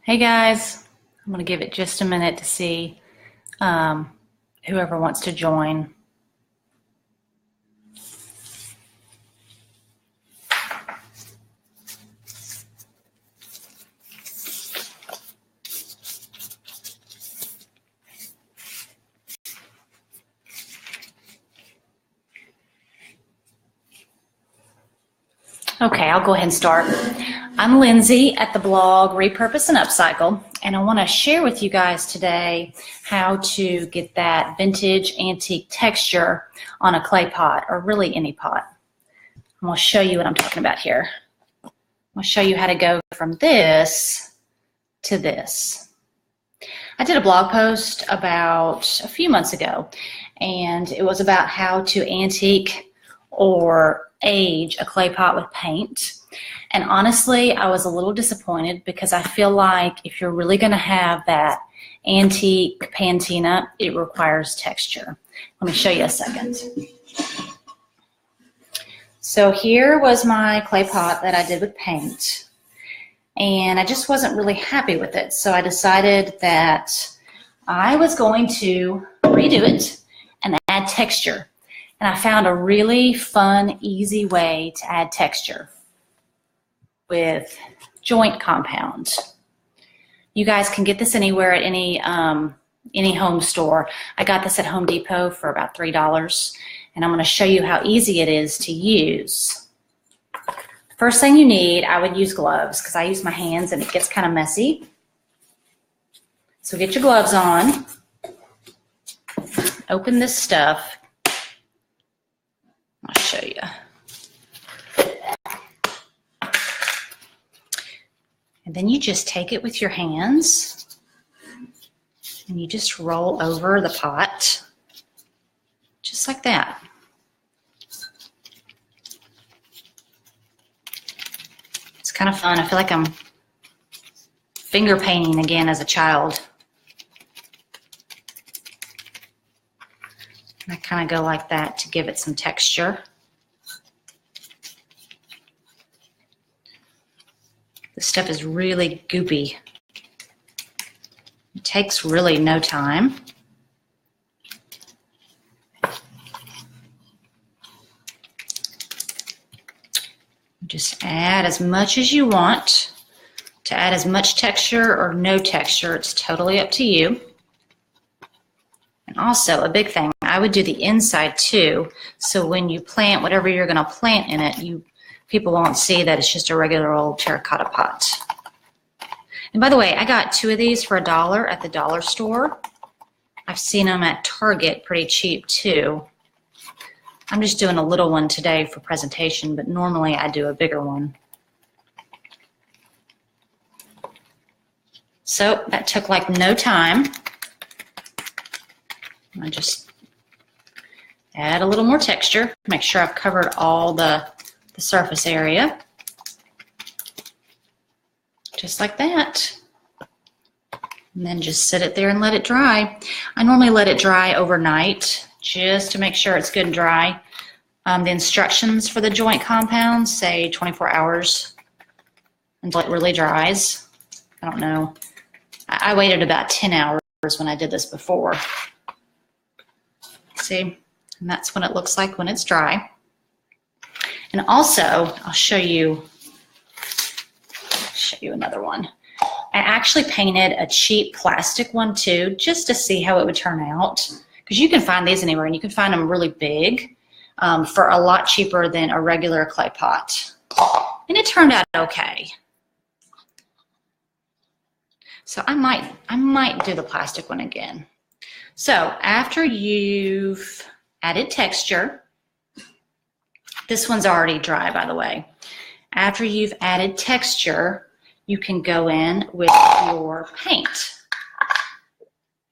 Hey guys, I'm going to give it just a minute to see whoever wants to join. Okay, I'll go ahead and start. I'm Lindsay at the blog Repurpose and Upcycle, and I want to share with you guys today how to get that vintage antique texture on a clay pot, or really any pot. I'm going to show you what I'm talking about here. I'm going to show you how to go from this to this. I did a blog post about a few months ago, and it was about how to antique or age a clay pot with paint. And honestly, I was a little disappointed because I feel like if you're really going to have that antique patina, it requires texture. Let me show you a second. So here was my clay pot that I did with paint, and I just wasn't really happy with it. So I decided that I was going to redo it and add texture. And I found a really fun, easy way to add texture with joint compound. You guys can get this anywhere at any home store. I got this at Home Depot for about $3, and I'm going to show you how easy it is to use. First thing you need, I would use gloves because I use my hands and it gets kind of messy. So get your gloves on. Open this stuff. I'll show you. And then you just take it with your hands and you just roll over the pot, just like that. It's kind of fun. I feel like I'm finger painting again as a child. And I kind of go like that to give it some texture. This stuff is really goopy. It takes really no time. Just add as much as you want. To add as much texture or no texture, it's totally up to you. And also, a big thing, I would do the inside too, so when you plant whatever you're going to plant in it, people won't see that it's just a regular old terracotta pot. And by the way, I got 2 of these for $1 at the dollar store. I've seen them at Target pretty cheap too. I'm just doing a little one today for presentation, but normally I do a bigger one. So that took like no time. I just add a little more texture. Make sure I've covered all the surface area. Just like that. And then just sit it there and let it dry. I normally let it dry overnight just to make sure it's good and dry. The instructions for the joint compounds say 24 hours until it really dries. I don't know. I waited about 10 hours when I did this before. See? And that's what it looks like when it's dry. And also, I'll show you another one. I actually painted a cheap plastic one too, just to see how it would turn out. Because you can find these anywhere, and you can find them really big for a lot cheaper than a regular clay pot. And it turned out okay. So I might do the plastic one again. So after you've added texture, this one's already dry, by the way. After you've added texture, you can go in with your paint.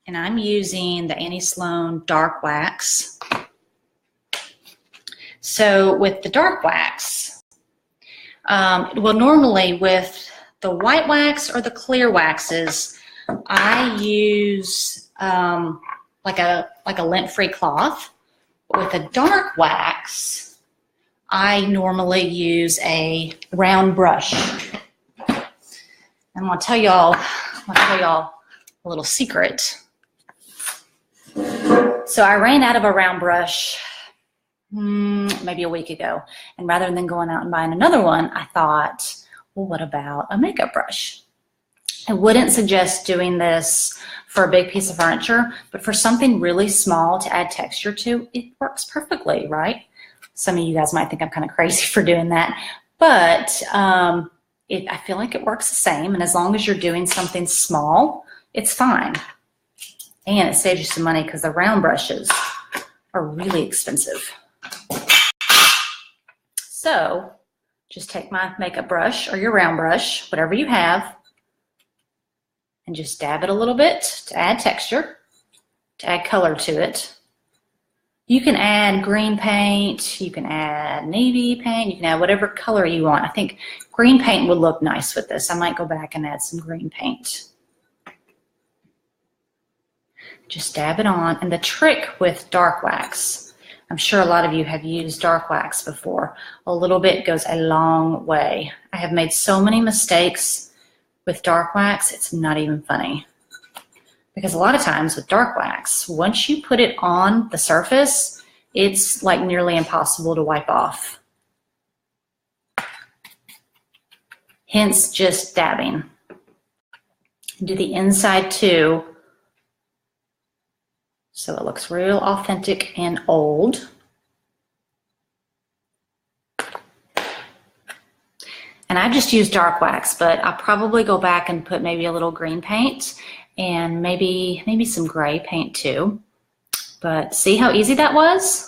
And I'm using the Annie Sloan Dark Wax. So with the dark wax, well, normally with the white wax or the clear waxes, I use like a lint-free cloth. With a dark wax, I normally use a round brush. I'm going to tell y'all I'll tell y'all a little secret. So I ran out of a round brush maybe a week ago. And rather than going out and buying another one, I thought, well, what about a makeup brush? I wouldn't suggest doing this for a big piece of furniture, but for something really small to add texture to, it works perfectly, right? Some of you guys might think I'm kind of crazy for doing that, but I feel like it works the same. And as long as you're doing something small, it's fine. And it saves you some money because the round brushes are really expensive. So just take my makeup brush or your round brush, whatever you have, and just dab it a little bit to add texture, to add color to it. You can add green paint, you can add navy paint, you can add whatever color you want. I think green paint would look nice with this. I might go back and add some green paint. Just dab it on. And the trick with dark wax, I'm sure a lot of you have used dark wax before. A little bit goes a long way. I have made so many mistakes with dark wax, it's not even funny. Because a lot of times with dark wax, once you put it on the surface, it's like nearly impossible to wipe off. Hence just dabbing. Do the inside too, so it looks real authentic and old. And I just used dark wax, but I'll probably go back and put maybe a little green paint and maybe some gray paint too. But see how easy that was?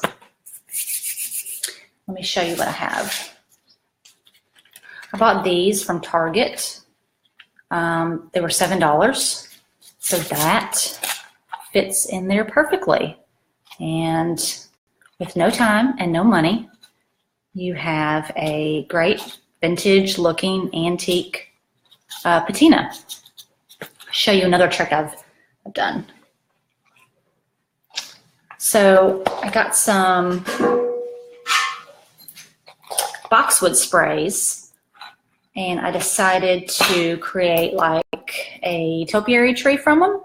Let me show you what I have. I bought these from Target. They were $7. So that fits in there perfectly. And with no time and no money, you have a great vintage looking antique patina. I'll show you another trick I've done. So I got some boxwood sprays and I decided to create like a topiary tree from them.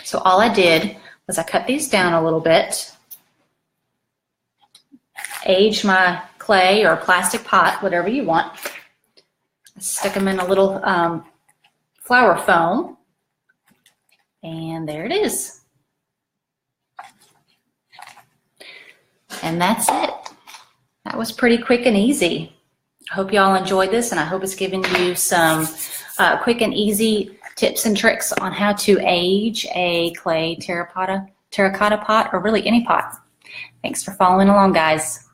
So all I did was I cut these down a little bit, aged my clay or plastic pot, whatever you want. I stuck them in a little flower foam, and there it is. And that's it. That was pretty quick and easy. I hope y'all enjoyed this, and I hope it's given you some quick and easy tips and tricks on how to age a clay terracotta pot, or really any pot. Thanks for following along, guys.